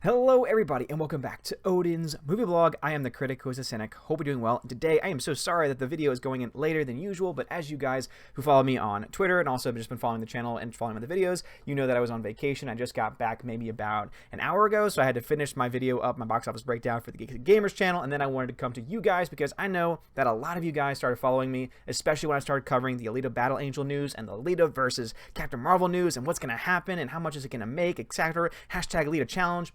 Hello everybody and welcome back to Odin's movie blog. I am the critic who is a cynic. Hope you're doing well. Today I am so sorry that the video is going in later than usual, but as you guys who follow me on Twitter and also have just been following the channel and following the videos, you know that I was on vacation. I just got back maybe about an hour ago, so I had to finish my video up, my box office breakdown for the Geeks and Gamers channel, and then I wanted to come to you guys because I know that a lot of you guys started following me, especially when I started covering the Alita Battle Angel news and the Alita versus Captain Marvel news and what's going to happen and how much is it going to make, etc. Hashtag Alita Challenge.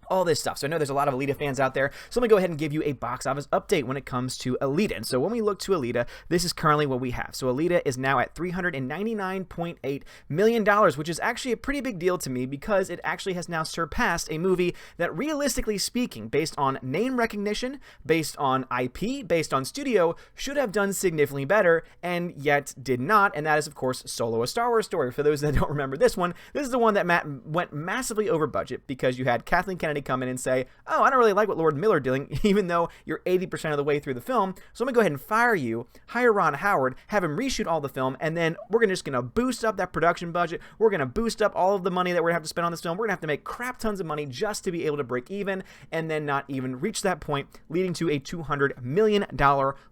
All this stuff. So I know there's a lot of Alita fans out there. So let me go ahead and give you a box office update when it comes to Alita. And so when we look to Alita, this is currently what we have. So Alita is now at $399.8 million, which is actually a pretty big deal to me because it actually has now surpassed a movie that, realistically speaking, based on name recognition, based on IP, based on studio, should have done significantly better and yet did not. And that is, of course, Solo: A Star Wars Story. For those that don't remember this one, this is the one that went massively over budget because you had Kathleen Kennedy come in and say, oh, I don't really like what Lord Miller doing, even though you're 80% of the way through the film, so I'm gonna go ahead and fire you, hire Ron Howard, have him reshoot all the film, and then we're just gonna boost up that production budget, we're gonna boost up all of the money that we're gonna have to spend on this film, we're gonna have to make crap tons of money just to be able to break even, and then not even reach that point, leading to a $200 million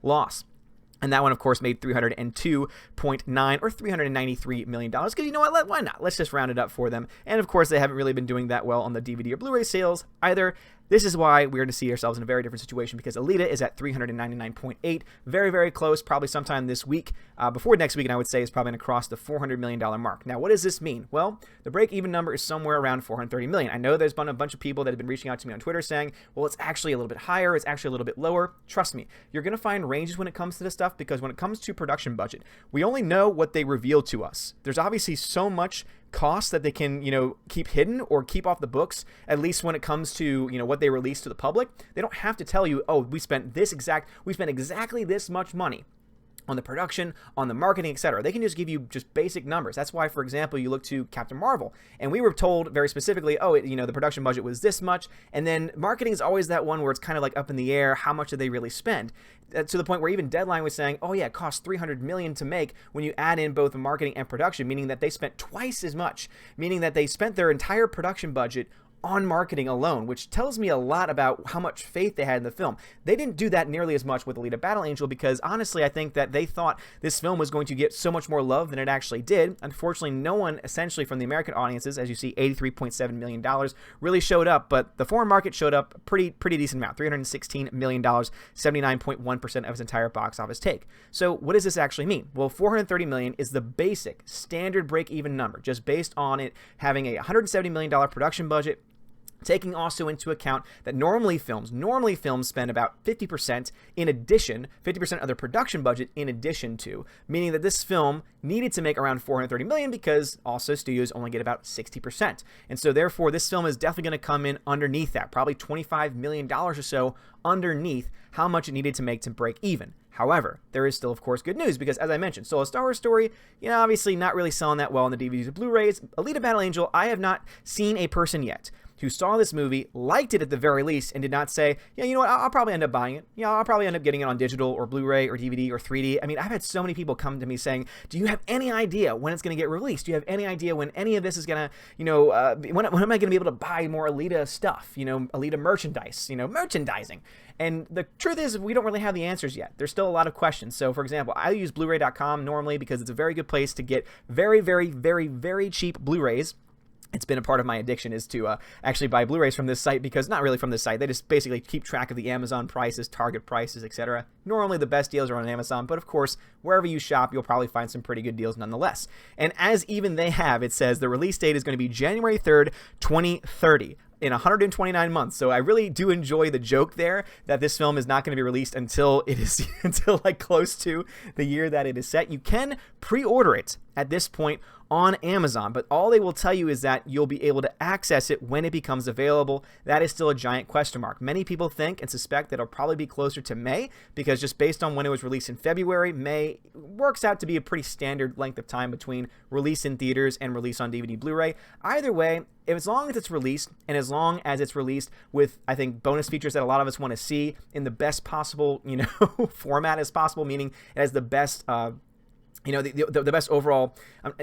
loss. And that one, of course, made $302.9 or $393 million. Because you know what? Why not? Let's just round it up for them. And of course, they haven't really been doing that well on the DVD or Blu-ray sales either. This is why we're going to see ourselves in a very different situation because Alita is at 399.8, very, very close, probably sometime this week, before next week, and I would say is probably going to cross the $400 million mark. Now, what does this mean? Well, the break-even number is somewhere around $430 million. I know there's been a bunch of people that have been reaching out to me on Twitter saying, well, it's actually a little bit higher, it's actually a little bit lower. Trust me, you're going to find ranges when it comes to this stuff because when it comes to production budget, we only know what they reveal to us. There's obviously so much costs that they can, keep hidden or keep off the books, at least when it comes to, what they release to the public. They don't have to tell you, oh, we spent exactly this much money on the production, on the marketing, etc. They can just give you just basic numbers. That's why, for example, you look to Captain Marvel, and we were told very specifically, oh, the production budget was this much, and then marketing is always that one where it's kind of like up in the air, how much did they really spend? To the point where even Deadline was saying, oh yeah, it cost $300 million to make when you add in both marketing and production, meaning that they spent twice as much, meaning that they spent their entire production budget on marketing alone, which tells me a lot about how much faith they had in the film. They didn't do that nearly as much with Alita Battle Angel because honestly, I think that they thought this film was going to get so much more love than it actually did. Unfortunately, no one essentially from the American audiences, as you see, $83.7 million really showed up, but the foreign market showed up pretty decent amount, $316 million, 79.1% of its entire box office take. So what does this actually mean? Well, $430 million is the basic standard break-even number, just based on it having a $170 million production budget, taking also into account that normally films spend about 50% in addition, 50% of their production budget in addition to, meaning that this film needed to make around $430 million because also studios only get about 60%. And so therefore, this film is definitely going to come in underneath that, probably $25 million or so underneath how much it needed to make to break even. However, there is still, of course, good news because, as I mentioned, Solo: Star Wars Story, obviously not really selling that well on the DVDs or Blu-rays. Alita Battle Angel, I have not seen a person yet who saw this movie, liked it at the very least, and did not say, yeah, you know what, I'll probably end up buying it. I'll probably end up getting it on digital or Blu-ray or DVD or 3D. I mean, I've had so many people come to me saying, do you have any idea when it's going to get released? Do you have any idea when any of this is going to, when am I going to be able to buy more Alita stuff, Alita merchandise, merchandising? And the truth is, we don't really have the answers yet. There's still a lot of questions. So, for example, I use Blu-ray.com normally because it's a very good place to get very, very, very, very cheap Blu-rays. It's been a part of my addiction is to actually buy Blu-rays from this site because not really from this site. They just basically keep track of the Amazon prices, Target prices, etc. Normally the best deals are on Amazon, but of course, wherever you shop, you'll probably find some pretty good deals nonetheless. And as even they have, it says the release date is going to be January 3rd, 2030. In 129 months. So I really do enjoy the joke there that this film is not going to be released until it is like close to the year that it is set. You can pre-order it at this point on Amazon, but all they will tell you is that you'll be able to access it when it becomes available. That is still a giant question mark. Many people think and suspect that it'll probably be closer to May because just based on when it was released in February, May works out to be a pretty standard length of time between release in theaters and release on DVD Blu-ray. Either way, as long as it's released and as long as it's released with, I think, bonus features that a lot of us want to see in the best possible, format as possible, meaning it has the best the best overall,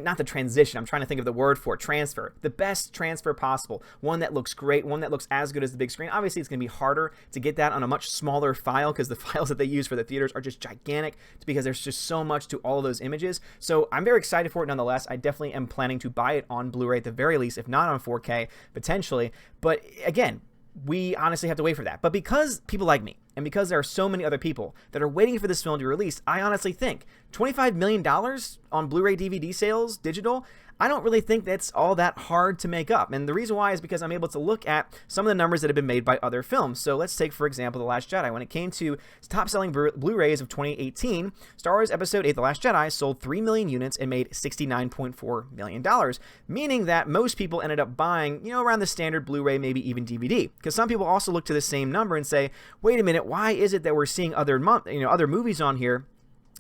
not the transition, I'm trying to think of the word for it, transfer, the best transfer possible, one that looks great, one that looks as good as the big screen. Obviously, it's going to be harder to get that on a much smaller file because the files that they use for the theaters are just gigantic because there's just so much to all of those images. So I'm very excited for it nonetheless. I definitely am planning to buy it on Blu-ray at the very least, if not on 4K, potentially. But again, we honestly have to wait for that. But because people like me, and because there are so many other people that are waiting for this film to be released, I honestly think $25 million on Blu-ray DVD sales, digital, I don't really think that's all that hard to make up. And the reason why is because I'm able to look at some of the numbers that have been made by other films. So let's take, for example, The Last Jedi. When it came to top-selling Blu-rays of 2018, Star Wars Episode 8, The Last Jedi, sold 3 million units and made $69.4 million, meaning that most people ended up buying, around the standard Blu-ray, maybe even DVD. Because some people also look to the same number and say, wait a minute, why is it that we're seeing other movies on here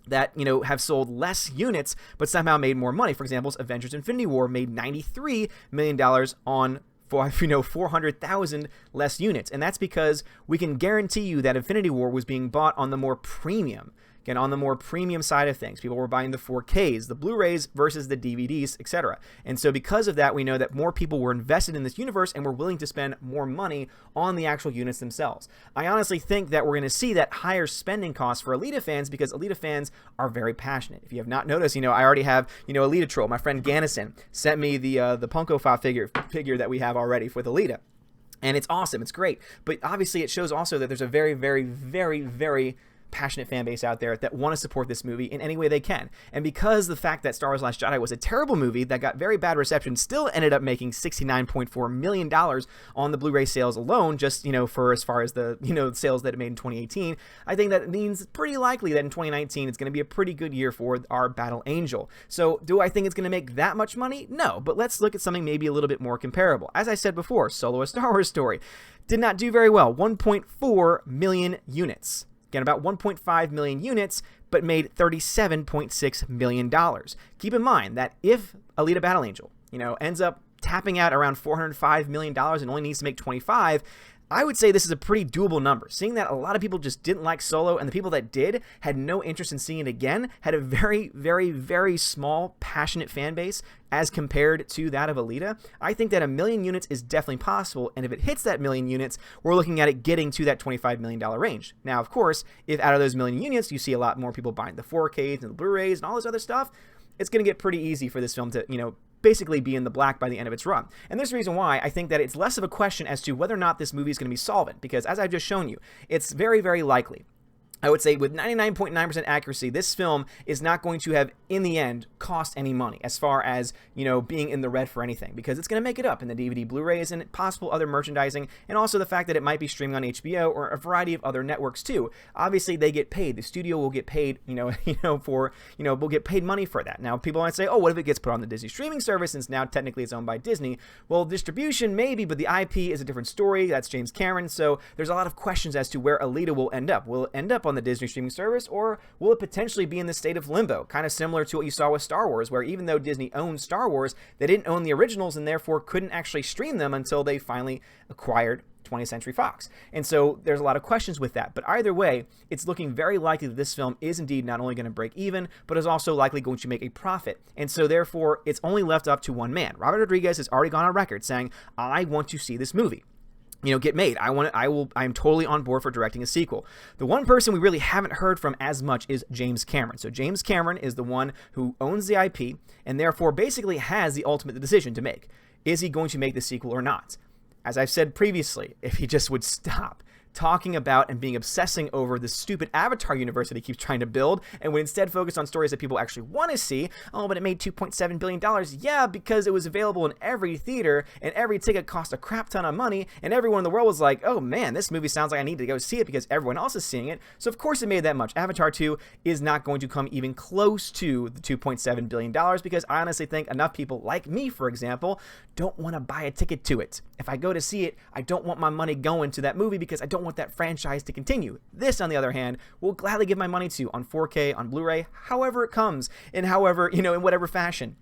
that, have sold less units but somehow made more money? For example, Avengers Infinity War made $93 million on 400,000 less units. And that's because we can guarantee you that Infinity War was being bought on the more premium. Again, on the more premium side of things, people were buying the 4Ks, the Blu-rays versus the DVDs, etc. And so because of that, we know that more people were invested in this universe and were willing to spend more money on the actual units themselves. I honestly think that we're going to see that higher spending cost for Alita fans because Alita fans are very passionate. If you have not noticed, I already have, Alita Troll. My friend Gannison sent me the Funko Pop figure that we have already with Alita. And it's awesome. It's great. But obviously it shows also that there's a very, very, very, very passionate fan base out there that want to support this movie in any way they can. And because the fact that Star Wars Last Jedi was a terrible movie that got very bad reception, still ended up making $69.4 million on the Blu-ray sales alone, just, for as far as the, sales that it made in 2018, I think that means it's pretty likely that in 2019 it's going to be a pretty good year for our Battle Angel. So do I think it's going to make that much money? No, but let's look at something maybe a little bit more comparable. As I said before, Solo: A Star Wars Story did not do very well, 1.4 million units. Again, about 1.5 million units, but made $37.6 million. Keep in mind that if Alita Battle Angel, ends up tapping out around $405 million and only needs to make 25, I would say this is a pretty doable number. Seeing that a lot of people just didn't like Solo, and the people that did had no interest in seeing it again, had a very, very, very small, passionate fan base as compared to that of Alita, I think that 1 million units is definitely possible, and if it hits that 1 million units, we're looking at it getting to that $25 million range. Now, of course, if out of those 1 million units, you see a lot more people buying the 4Ks and the Blu-rays and all this other stuff, it's going to get pretty easy for this film to, basically be in the black by the end of its run. And there's the reason why I think that it's less of a question as to whether or not this movie is going to be solvent, because as I've just shown you, it's very, very likely. I would say with 99.9% accuracy, this film is not going to have, in the end, cost any money as far as, being in the red for anything, because it's going to make it up in the DVD, Blu-rays, and possible other merchandising, and also the fact that it might be streaming on HBO or a variety of other networks too. Obviously, they get paid. The studio will get paid, will get paid money for that. Now, people might say, oh, what if it gets put on the Disney streaming service since now technically it's owned by Disney? Well, distribution maybe, but the IP is a different story. That's James Cameron, so there's a lot of questions as to where Alita will end up. Will it end up on the Disney streaming service, or will it potentially be in the state of limbo, kind of similar to what you saw with Star Wars, where even though Disney owned Star Wars, they didn't own the originals and therefore couldn't actually stream them until they finally acquired 20th Century Fox. And so there's a lot of questions with that, but either way, it's looking very likely that this film is indeed not only going to break even, but is also likely going to make a profit. And so therefore, it's only left up to one man. Robert Rodriguez has already gone on record saying, I want to see this movie get made. I'm totally on board for directing a sequel. The one person we really haven't heard from as much is James Cameron. So James Cameron is the one who owns the IP and therefore basically has the ultimate decision to make. Is he going to make the sequel or not? As I've said previously, if he just would stop talking about and being obsessing over the stupid Avatar universe that he keeps trying to build, and would instead focus on stories that people actually want to see. Oh, but it made $2.7 billion. Yeah, because it was available in every theater, and every ticket cost a crap ton of money, and everyone in the world was like, oh man, this movie sounds like I need to go see it because everyone else is seeing it. So of course it made that much. Avatar 2 is not going to come even close to the $2.7 billion because I honestly think enough people, like me for example, don't want to buy a ticket to it. If I go to see it, I don't want my money going to that movie because I don't want that franchise to continue. This, on the other hand, will gladly give my money to on 4K, on Blu-ray, however it comes, and however, in whatever fashion.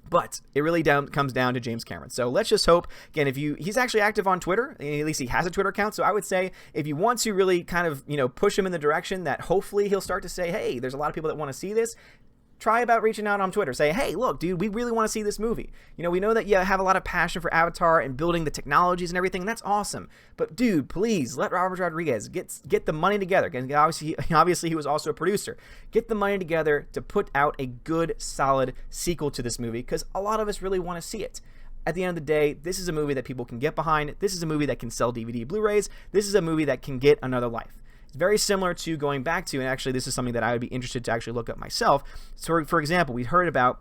But it really comes down to James Cameron. So let's just hope, again, he's actually active on Twitter, at least he has a Twitter account, so I would say if you want to really kind of, push him in the direction that hopefully he'll start to say, hey, there's a lot of people that want to see this, try about reaching out on Twitter. Say, hey, look, dude, we really want to see this movie. You know, we know that you have a lot of passion for Avatar and building the technologies and everything, and that's awesome. But dude, please let Robert Rodriguez get the money together. And obviously he was also a producer. Get the money together to put out a good, solid sequel to this movie, because a lot of us really want to see it. At the end of the day, this is a movie that people can get behind. This is a movie that can sell DVD Blu-rays. This is a movie that can get another life. It's very similar to going back to, and actually this is something that I would be interested to actually look up myself. So for example, we heard about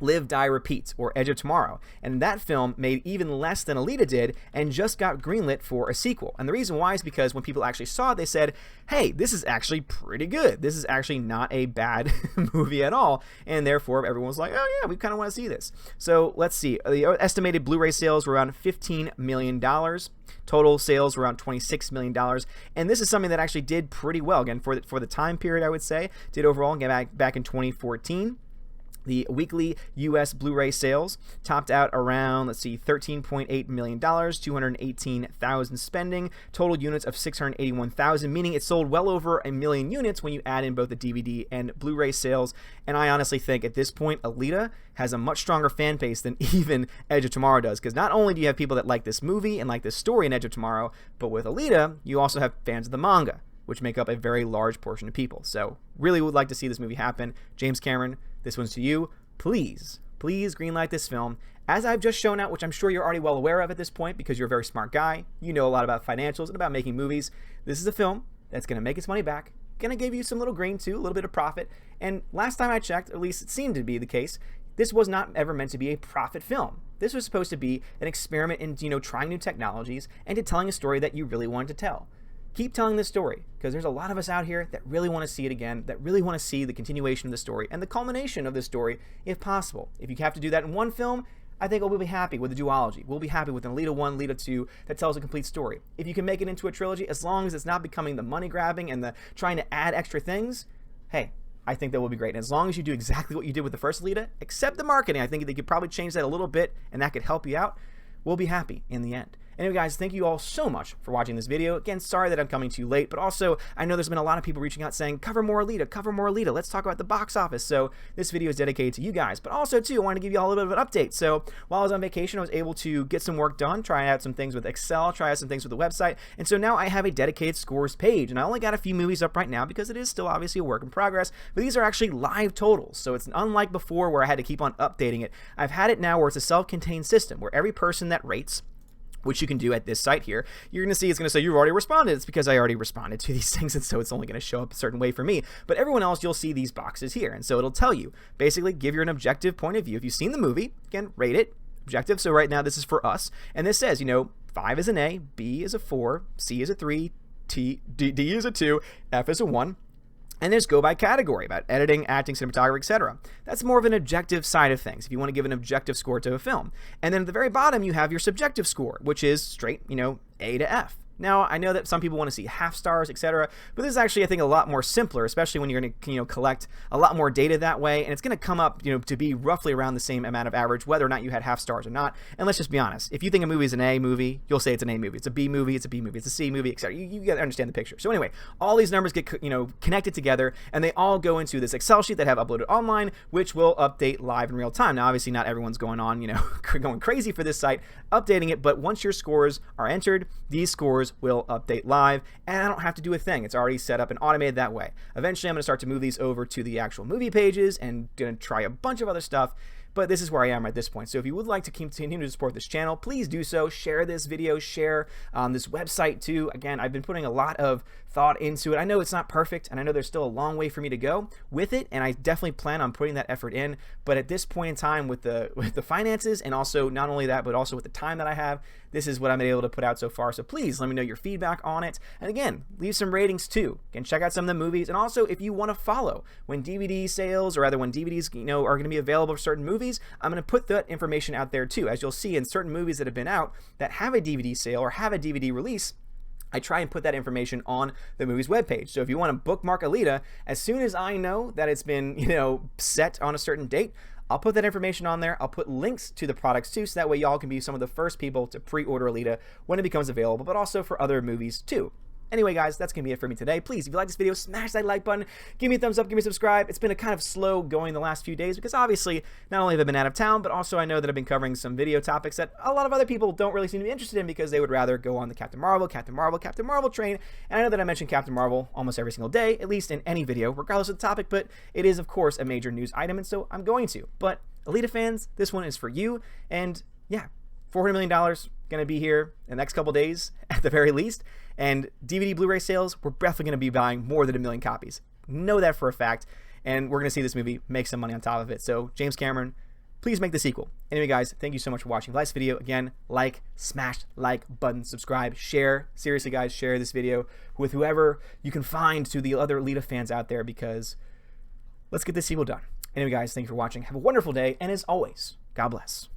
Live, Die, Repeat, or Edge of Tomorrow, and that film made even less than Alita did and just got greenlit for a sequel. And the reason why is because when people actually saw it, they said, hey, this is actually pretty good. This is actually not a bad movie at all, and therefore everyone was like, oh yeah, we kind of want to see this. So let's see, the estimated Blu-ray sales were around $15 million. Total sales were around $26 million, and this is something that actually did pretty well, again, for the time period, I would say, did overall, back in 2014. The weekly U.S. Blu-ray sales topped out around, let's see, $13.8 million, 218,000 spending, total units of 681,000, meaning it sold well over 1 million units when you add in both the DVD and Blu-ray sales. And I honestly think at this point, Alita has a much stronger fan base than even Edge of Tomorrow does, because not only do you have people that like this movie and like this story in Edge of Tomorrow, but with Alita, you also have fans of the manga, which make up a very large portion of people. So really would like to see this movie happen. James Cameron, this one's to you. Please greenlight this film. As I've just shown out, which I'm sure you're already well aware of at this point because you're a very smart guy, you know a lot about financials and about making movies. This is a film that's going to make its money back, going to give you some little green too, a little bit of profit. And last time I checked, at least it seemed to be the case, this was not ever meant to be a profit film. This was supposed to be an experiment in, trying new technologies and to telling a story that you really wanted to tell. Keep telling this story, because there's a lot of us out here that really want to see it again, that really want to see the continuation of the story and the culmination of the story, if possible. If you have to do that in one film, I think we'll be happy with the duology. We'll be happy with an Alita 1, Alita 2 that tells a complete story. If you can make it into a trilogy, as long as it's not becoming the money grabbing and the trying to add extra things, hey, I think that will be great. And as long as you do exactly what you did with the first Alita, except the marketing, I think they could probably change that a little bit and that could help you out, we'll be happy in the end. Anyway, guys, thank you all so much for watching this video. Again, sorry that I'm coming too late, but also I know there's been a lot of people reaching out saying, cover more Alita, let's talk about the box office. So this video is dedicated to you guys, but also too, I wanted to give you all a little bit of an update. So while I was on vacation, I was able to get some work done, try out some things with Excel, try out some things with the website, and so now I have a dedicated scores page, and I only got a few movies up right now because it is still obviously a work in progress, but these are actually live totals. So it's unlike before where I had to keep on updating it. I've had it now where it's a self-contained system where every person that rates, which you can do at this site here, you're going to see it's going to say you've already responded. It's because I already responded to these things, and so it's only going to show up a certain way for me. But everyone else, you'll see these boxes here, and so it'll tell you, basically give you an objective point of view. If you've seen the movie, again, rate it, objective. So right now this is for us, and this says, 5 is an A, B is a 4, C is a 3, D is a 2, F is a 1. And just go by category, about editing, acting, cinematography, etc. That's more of an objective side of things, if you want to give an objective score to a film. And then at the very bottom, you have your subjective score, which is straight, A to F. Now, I know that some people want to see half stars, etc., but this is actually, I think, a lot more simpler, especially when you're going to, collect a lot more data that way, and it's going to come up, to be roughly around the same amount of average, whether or not you had half stars or not. And let's just be honest, if you think a movie is an A movie, you'll say it's an A movie. It's a B movie, it's a B movie, it's a C movie, etc. You got to understand the picture. So anyway, all these numbers get, connected together, and they all go into this Excel sheet that I have uploaded online, which will update live in real time. Now, obviously, not everyone's going on, going crazy for this site, updating it, but once your scores are entered, these scores will update live, and I don't have to do a thing. It's already set up and automated that way. Eventually, I'm going to start to move these over to the actual movie pages and going to try a bunch of other stuff, but this is where I am at this point. So if you would like to continue to support this channel, please do so. Share this video, share this website too. Again, I've been putting a lot of thought into it. I know it's not perfect, and I know there's still a long way for me to go with it, and I definitely plan on putting that effort in. But at this point in time, with the finances, and also not only that, but also with the time that I have, this is what I'm able to put out so far. So please let me know your feedback on it. And again, leave some ratings too. Again, check out some of the movies. And also, if you want to follow when DVD sales, or rather when DVDs, are going to be available for certain movies, I'm going to put that information out there too. As you'll see in certain movies that have been out that have a DVD sale or have a DVD release, I try and put that information on the movie's webpage. So if you want to bookmark Alita, as soon as I know that it's been, set on a certain date, I'll put that information on there. I'll put links to the products too, so that way y'all can be some of the first people to pre-order Alita when it becomes available, but also for other movies too. Anyway, guys, that's going to be it for me today. Please, if you like this video, smash that like button, give me a thumbs up, give me a subscribe. It's been a kind of slow going the last few days because obviously not only have I been out of town, but also I know that I've been covering some video topics that a lot of other people don't really seem to be interested in because they would rather go on the Captain Marvel train. And I know that I mention Captain Marvel almost every single day, at least in any video, regardless of the topic, but it is, of course, a major news item, and so I'm going to. But Alita fans, this one is for you, and yeah, $400 million going to be here in the next couple days at the very least, and DVD Blu-ray sales, we're definitely going to be buying more than 1 million copies. Know that for a fact, and we're going to see this movie make some money on top of it. So James Cameron, please make the sequel. Anyway, guys, thank you so much for watching. If you like this video, again, like, smash like button, subscribe, share. Seriously, guys, share this video with whoever you can find to the other Alita fans out there, because let's get this sequel done. Anyway, guys, thank you for watching. Have a wonderful day, and as always, God bless.